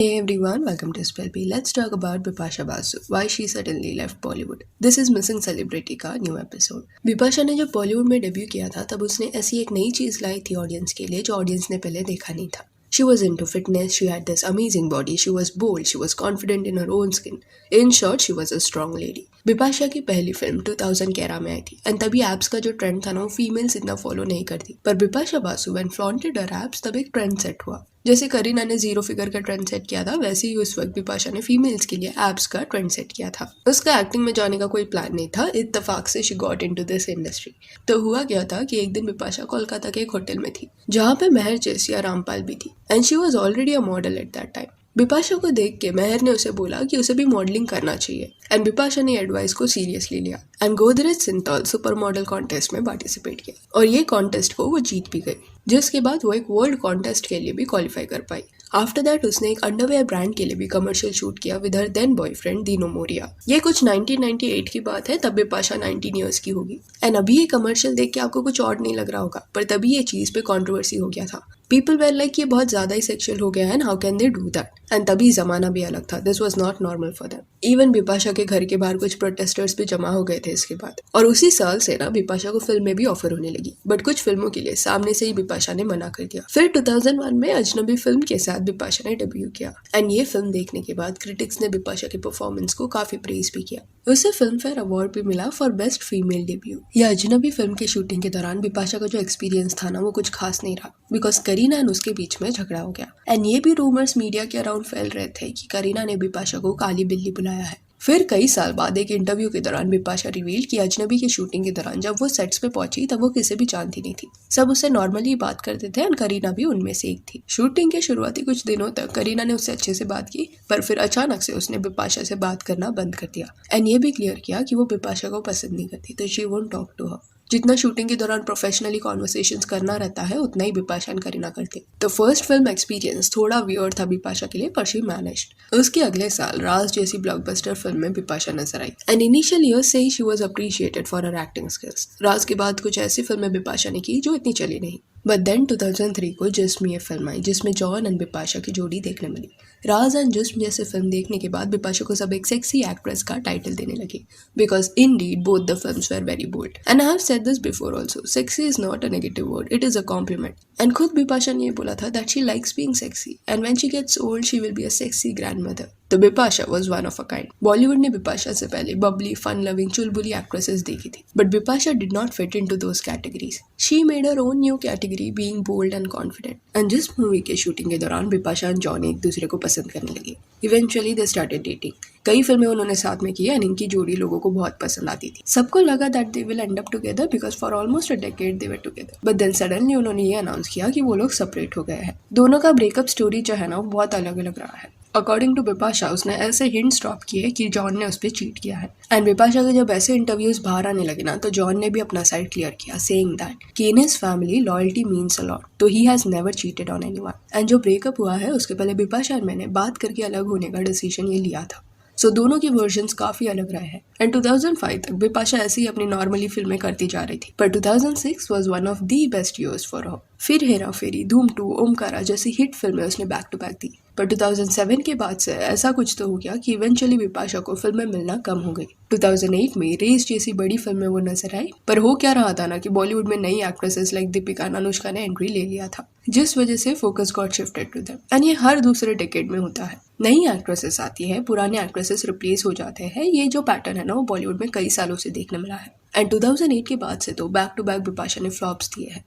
Hey everyone, welcome to Spell Bee. Let's talk about Bipasha Basu, why she suddenly left Bollywood. This is Missing Celebrity का new episode. Bipasha ने जब बॉलीवुड में debut किया था तब उसने ऐसी एक नई चीज लाई थी ऑडियंस के लिए जो ऑडियंस ने पहले देखा नहीं था। She was into fitness, she had this amazing body, she was bold, she was confident in her own skin. In short, she was a strong lady. Bipasha की पहली फिल्म 2000 के era में आई थी एंड तभी एब्स का जो ट्रेंड था ना वो फीमेल्स इतना फॉलो नहीं करती, पर Bipasha Basu when flaunted her abs तब एक ट्रेंड सेट हुआ। जैसे करीना ने जीरो फिगर का ट्रेंड सेट किया था वैसे ही उस वक्त बिपाशा ने फीमेल्स के लिए एब्स का ट्रेंड सेट किया था। उसका एक्टिंग में जाने का कोई प्लान नहीं था, इत्तेफाक से she got into this industry. तो हुआ क्या था कि एक दिन बिपाशा कोलकाता के एक होटल में थी जहाँ पे महर जैसिया रामपाल भी थी and she was already a model at that time. Bipasha को देख के महर ने उसे बोला कि उसे भी मॉडलिंग करना चाहिए एंड बिपाशा ने एडवाइस को सीरियसली लिया and Godrej Cinthol super model contest में पार्टिसिपेट किया और ये कॉन्टेस्ट को वो जीत भी गई, जिसके बाद वो एक वर्ल्ड कॉन्टेस्ट के लिए भी क्वालिफाई कर पाई। आफ्टर दैट उसने एक अंडरवेयर ब्रांड के लिए भी कमर्शियल शूट किया with her then boyfriend Dino Morea. ये कुछ 1998 की बात है, तब बिपाशा 19 ईयर्स की होगी एंड अभी ये कमर्शियल देख के आपको कुछ और नहीं लग रहा होगा, पर तभी ये चीज पे कंट्रोवर्सी हो गया था। पीपल वेर लाइक ये बहुत ज्यादा ही सेक्सुअल हो गया है, how can they do that, and तभी जमाना भी अलग था। This was not normal for them. Even Bipasha के घर के बाहर कुछ प्रोटेस्टर्स भी जमा हो गए थे इसके बाद, और उसी साल से ना बिपाशा को फिल्में भी ऑफर होने लगी, बट कुछ फिल्मों के लिए सामने से ही बिपाशा ने मना कर दिया। फिर 2001 में अजनबी फिल्म के साथ बिपाशा ने डेब्यू किया एंड ये फिल्म देखने के बाद क्रिटिक्स ने बिपाशा के परफॉर्मेंस को काफी प्रेज भी किया। उसे फिल्म फेयर अवार्ड भी मिला फॉर बेस्ट फीमेल डेब्यू। ये अजनबी फिल्म की शूटिंग के दौरान बिपाशा का जो एक्सपीरियंस था ना वो कुछ खास नहीं रहा, बिकॉज करीना एंड उसके बीच में झगड़ा हो गया एंड ये भी रूमर्स मीडिया के अराउंड फैल रहे थे कि करीना ने बिपाशा को काली बिल्ली बुलाया है। फिर कई साल बाद एक इंटरव्यू के दौरान बिपाशा रिवील कि अजनबी की शूटिंग के दौरान जब वो सेट्स पे पहुंची तब वो किसी भी जानती नहीं थी, सब उससे नॉर्मली बात करते थे एंड करीना भी उनमें से एक थी। शूटिंग के शुरुआती कुछ दिनों तक करीना ने उससे अच्छे से बात की, पर फिर अचानक से उसने बिपाशा से बात करना बंद कर दिया एंड ये भी क्लियर किया कि वो बिपाशा को पसंद नहीं करती, तो she won't talk to her. जितना शूटिंग के दौरान प्रोफेशनली कॉन्वर्सेशंस करना रहता है उतना ही बिपाशा एंड करीना करते। तो फर्स्ट फिल्म एक्सपीरियंस थोड़ा वियर्ड था बिपाशा के लिए, पर शी मैनेज्ड। उसके अगले साल राज जैसी ब्लॉकबस्टर फिल्म में बिपाशा नजर आई एंड इनिशियल ईयर्स से ही she was appreciated for her acting skills. Raj के बाद कुछ ऐसी फिल्में बिपाशा ने की जो इतनी चली नहीं, बट देन 2003 को जिस्म ये फिल्म आई जिसमें जॉन एंड बिपाशा की जोड़ी देखने मिली। राज एंड जिस्म जैसे फिल्म देखने के बाद बिपाशा को सब एक सेक्सी एक्ट्रेस का टाइटल देने लगे, because indeed both the films were very bold and I have said this before also, sexy is not a negative word, it is a compliment. And खुद बिपाशा ने ये बोला था that she likes being sexy and when she gets old she will be a sexy grandmother. तो Bipasha was one of a kind. Bollywood ने बिपाशा से पहले bubbly, fun loving, चुलबुली एक्ट्रेसेस देखी थी, but Bipasha did not fit into those categories. She made her own new category being bold and confident. And जिस movie के shooting के दौरान बिपाशा एंड जॉन एक दूसरे को पसंद करने लगे। Eventually they started dating. कई फिल्में उन्होंने साथ में की एंड इनकी जोड़ी लोगों को बहुत पसंद आती थी। सबको लगा that they will end up together because for almost a decade they were together, but then suddenly उन्होंने ये अनाउंस किया कि वो लोग सेपरेट हो गए हैं। दोनों का ब्रेकअप स्टोरी जो है ना वो बहुत अलग अलग रहा है। अकॉर्डिंग टू बिपाशा उसने ऐसे हिंट्स ड्रॉप किए कि जॉन ने उस पर चीट किया है एंड बिपाशा के जब ऐसे इंटरव्यूज बाहर आने लगे ना तो जॉन ने भी अपना साइड क्लियर किया, सेइंग दैट कि in his family loyalty means a lot, तो he has never cheated on anyone. And जो ब्रेकअप हुआ है उसके पहले बिपाशा और मैंने बात करके अलग होने का डिसीजन ये लिया था। सो दोनों की वर्जन्स काफी अलग रहे हैं एंड 2005 तक बिपाशा ऐसी ही अपनी नॉर्मली फिल्में करती जा रही थी, पर 2006 was one of the best years for her. फिर हेरा फेरी, धूम 2, ओमकारा जैसी हिट फिल्में उसने बैक टू बैक दी, पर 2007 के बाद से ऐसा कुछ तो हो गया कि इवेंचुअली बिपाशा को फिल्में मिलना कम हो गई। 2008 में रेस जैसी बड़ी फिल्में वो नजर आई, पर हो क्या रहा था ना कि बॉलीवुड में नई एक्ट्रेसेस लाइक दीपिका, अनुष्का ने एंट्री ले लिया था, जिस वजह से focus got shifted to them. And ये हर दूसरे डिकेड में होता है, नई एक्ट्रेसेस आती है, पुराने एक्ट्रेसेस रिप्लेस हो जाते हैं। ये जो पैटर्न है ना वो बॉलीवुड में कई सालों से देखने मिला है एंड 2008 के बाद से तो बैक टू बैक बिपाशा ने फ्लॉप्स दिए हैं।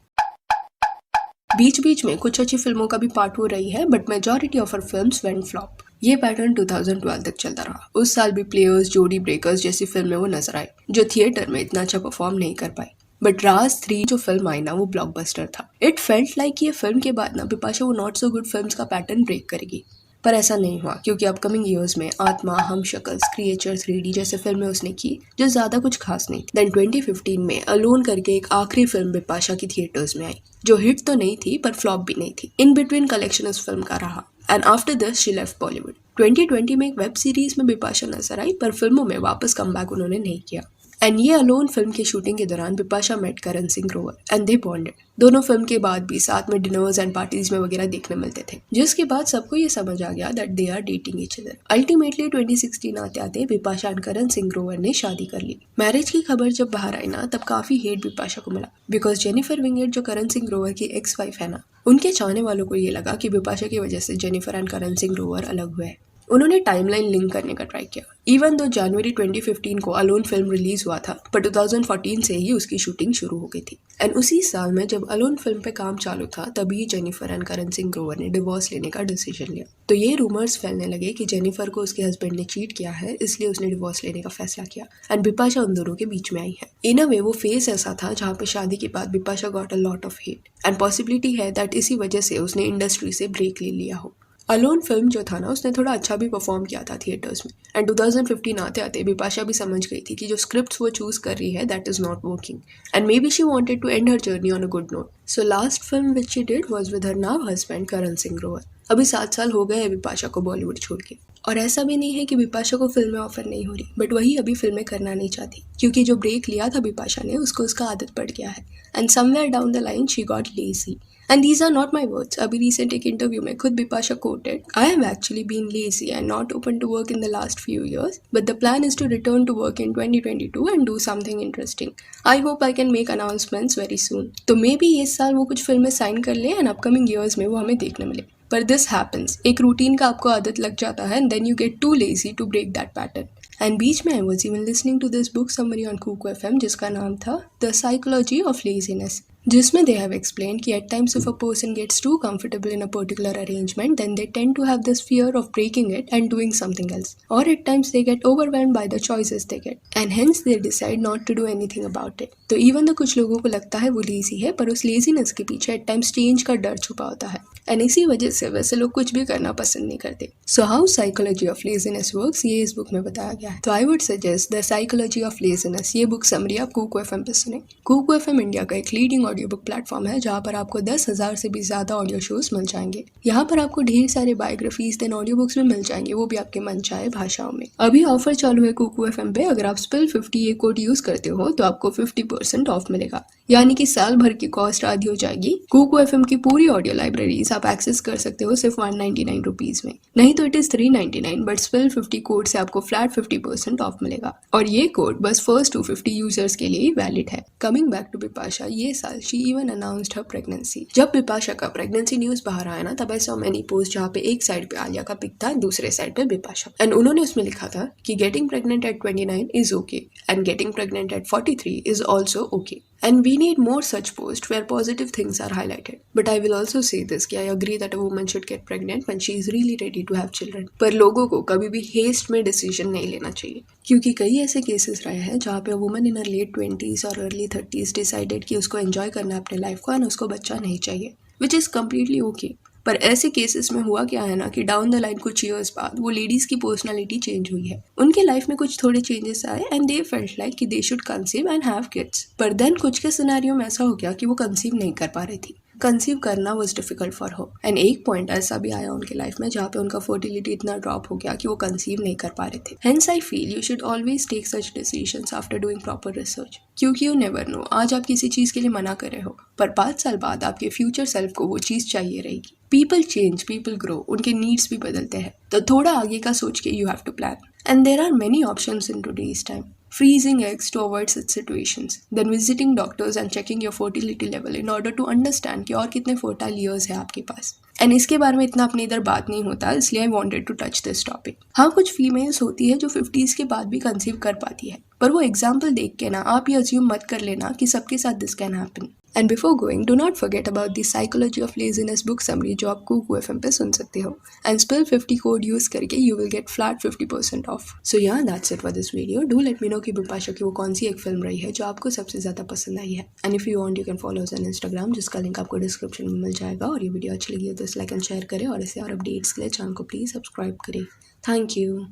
बीच बीच में कुछ अच्छी फिल्मों का भी पार्ट हो रही है, but majority of her films went flop. ये पैटर्न 2012 तक चलता रहा। उस साल भी प्लेयर्स, जोड़ी ब्रेकर्स जैसी फिल्में वो नजर आई जो थिएटर में इतना अच्छा परफॉर्म नहीं कर पाई, बट राज 3 जो फिल्म आई ना वो ब्लॉकबस्टर था। इट फेल्ट लाइक ये फिल्म के बाद ना बिपाशा वो नॉट सो गुड फिल्म्स का पैटर्न ब्रेक करेगी, पर ऐसा नहीं हुआ क्योंकि अपकमिंग ईयर्स में आत्मा, हम शक्ल्स, क्रिएचर 3D जैसे फिल्में उसने की जो ज्यादा कुछ खास नहीं थी। देन 2015 में अलोन करके एक आखिरी फिल्म बिपाशा की थिएटर्स में आई जो हिट तो नहीं थी पर फ्लॉप भी नहीं थी। इन बिटवीन कलेक्शन उस फिल्म का रहा and after this she left Bollywood. 2020 में एक वेब सीरीज में बिपाशा नजर आई, पर फिल्मों में वापस कमबैक उन्होंने नहीं किया एंड ये अलोन फिल्म की शूटिंग के दौरान Bipasha met Karan Singh Grover and they bonded. दोनों फिल्म के बाद भी साथ में डिनर्स एंड पार्टीज में वगैरह देखने मिलते थे, जिसके बाद सबको ये समझ आ गया that they are dating each other. Ultimately 2016 आते आते बिपाशा एंड करण सिंह ग्रोवर ने शादी कर ली। मैरिज की खबर जब बाहर आई ना, तब काफी हेट बिपाशा को मिला, बिकॉज जेनिफर विंगेट जो करण सिंह ग्रोवर की एक्स वाइफ है ना, उनके चाहने वालों को ये लगा कि बिपाशा की वजह से जेनिफर एंड करण सिंह ग्रोवर अलग हुए। उन्होंने टाइमलाइन लिंक करने का ट्राई किया, इवन दो जनवरी 2015 को अलोन फिल्म रिलीज हुआ था, पर 2014 से ही उसकी शूटिंग शुरू हो गई थी। एंड उसी साल में जब अलोन फिल्म पे काम चालू था, तभी जेनिफर एंड करण सिंह ग्रोवर ने डिवोर्स लेने का डिसीजन लिया। तो ये रूमर्स फैलने लगे कि जेनिफर को उसके हस्बैंड ने चीट किया है, इसलिए उसने डिवोर्स लेने का फैसला किया एंड बिपाशा उन दोनों के बीच में आई है। इन अ वे वो फेज ऐसा था जहाँ पे शादी के बाद Bipasha got a lot of hate and possibility है दैट इसी वजह से उसने इंडस्ट्री से ब्रेक ले लिया हो। अलोन फिल्म जो था ना, उसने थोड़ा अच्छा भी परफॉर्म किया था थिएटर्स में, एंड 2015 आते आते बिपाशा भी समझ गई थी कि जो स्क्रिप्ट्स वो चूज कर रही है that is not working and maybe she wanted to end her journey on a good note. So last film which she did was with her now husband Karan Singh Grover. अभी 7 साल हो गए हैं बिपाशा को बॉलीवुड छोड़ के, और ऐसा भी नहीं है कि बिपाशा को फिल्में ऑफर नहीं हो रही, बट वही अभी फिल्में करना नहीं चाहती, क्योंकि जो ब्रेक लिया था बिपाशा ने उसको उसका आदत पड़ गया है and somewhere down the line she got lazy. And these are not my words. अभी रिसेंट एक इंटरव्यू में खुद Bipasha quoted, I have actually been lazy and not open to work in the last few years, but the plan is to return to work in 2022 and do something interesting. I hope I can make announcements very soon. तो may be इस साल वो कुछ फिल्में sign कर ले and upcoming years में वो हमें देखने मिले। पर दिस हैपन्स, एक रूटीन का आपको आदत लग जाता है and then you get too lazy to break that pattern. And बीच में I was even listening to this book summary on Kuku FM जिसका नाम था द साइकोलॉजी ऑफ लेजीनेस, जिसमें दे हैव एक्सप्लेन कि at times if a person gets too comfortable in a particular arrangement then they tend to have this fear of breaking it and doing something else, और at times they get overwhelmed by the choices they get and hence they decide not to do anything about it. तो even तो कुछ लोगों को लगता है वो lazy है, पर उस लेजीनेस के पीछे एट टाइम्स चेंज का डर छुपा होता है एंड इसी वजह से वैसे लोग कुछ भी करना पसंद नहीं करते। So how psychology of laziness works, ये इस बुक में बताया गया है। तो I would suggest the psychology of laziness, ये बुक समरी आप कुकू FM पे सुने। कुकू FM इंडिया का एक लीडिंग ऑडियो बुक प्लेटफॉर्म है जहाँ पर आपको 10,000 से भी ज्यादा ऑडियो शोज मिल जाएंगे। यहाँ पर आपको ढेर सारे बायोग्राफीज देन ऑडियो बुक्स भी मिल जाएंगे, वो भी आपके मन चाहे भाषाओं में। अभी ऑफर चालू है कुकू FM पे, अगर आप स्पिल 50 ये कोड यूज करते हो तो आपको 50% ऑफ मिलेगा, यानी कि साल भर की कॉस्ट आधी हो जाएगी। कुकू FM की पूरी ऑडियो लाइब्रेरीज आप एक्सेस कर सकते हो सिर्फ 199 रुपीज में, नहीं तो it is 399, but spill 50 code से आपको फ्लैट 50% ऑफ मिलेगा, और ये कोड बस फर्स्ट 250 यूजर्स के लिए वैलिड है। कमिंग बैक टू बिपाशा, ये साल she even announced her pregnancy. जब बिपाशा का प्रेगनेंसी न्यूज बाहर आया ना, तब आई सॉ मेनी पोस्ट जहाँ पे एक साइड पे आलिया का पिक था, दूसरे साइड पे बिपाशा, एंड उन्होंने उसमें लिखा था कि getting pregnant at 29 is okay and getting pregnant at 43 is also okay. And we need more such posts where positive things are highlighted. But I will also say this कि I agree that a woman should get pregnant when she is really ready to have children. पर लोगों को कभी भी haste में decision नहीं लेना चाहिए, क्योंकि कई ऐसे केसेस रहे हैं जहाँ पे वुमन इन लेट 20s और अर्ली 30s डिसाइडेड कि उसको एंजॉय करना है अपने लाइफ को एंड उसको बच्चा नहीं चाहिए, विच इज़ कम्प्लीटली ओके। पर ऐसे केसेस में हुआ क्या है ना कि डाउन द लाइन कुछ ईयर्स बाद वो लेडीज की पर्सनालिटी चेंज हुई है, उनके लाइफ में कुछ थोड़े चेंजेस आए एंड दे फेल्ट लाइक कि they should conceive and have kids. पर देन कुछ के सिनेरियो में ऐसा हो गया कि वो कंसीव नहीं कर पा रही थी, कंसीव करना was difficult for her, and एक पॉइंट ऐसा भी आया उनके लाइफ में जहाँ पे उनका फर्टिलिटी इतना ड्रॉप हो गया कि वो कंसीव नहीं कर पा रहे थे। Hence I feel you should always take such decisions after doing proper research, क्योंकि यू नेवर नो, आज आप किसी चीज के लिए मना कर रहे हो पर 5 साल बाद आपके फ्यूचर सेल्फ को वो चीज चाहिए रहेगी। पीपल चेंज, पीपल ग्रो, उनके नीड्स भी बदलते हैं, तो थोड़ा आगे का सोच के you have to plan. And there are many options in today's time, freezing eggs to avoid such situations, then visiting doctors and checking your fertility level in order to understand कि और कितने fertile years है आपके पास। And इसके बारे में इतना अपने इधर बात नहीं होता, इसलिए I wanted to touch this topic. हाँ, कुछ फीमेल्स होती है जो 50s के बाद भी कंसीव कर पाती है, पर वो एग्जाम्पल देख के ना आप ये अज्यूम मत कर लेना कि सबके साथ this can happen. And before going, do not forget about the psychology of laziness book summary जो आप कुकू FM पे सुन सकते हो, एंड स्पिल 50 कोड यूज करके you will get flat 50% off. So yeah that's it for this video. Do let me know कि बिपाशा की वो कौन सी एक फिल्म रही है जो आपको सबसे ज्यादा पसंद आई है, and if you want you can follow us on Instagram जिसका लिंक आपको डिस्क्रिप्शन में मिल जाएगा। और ये वीडियो अच्छी लगी हो तो लाइक एंड शेयर करें, और इसे और अपडेट्स के लिए चैनल को प्लीज सब्सक्राइब करें। Thank you.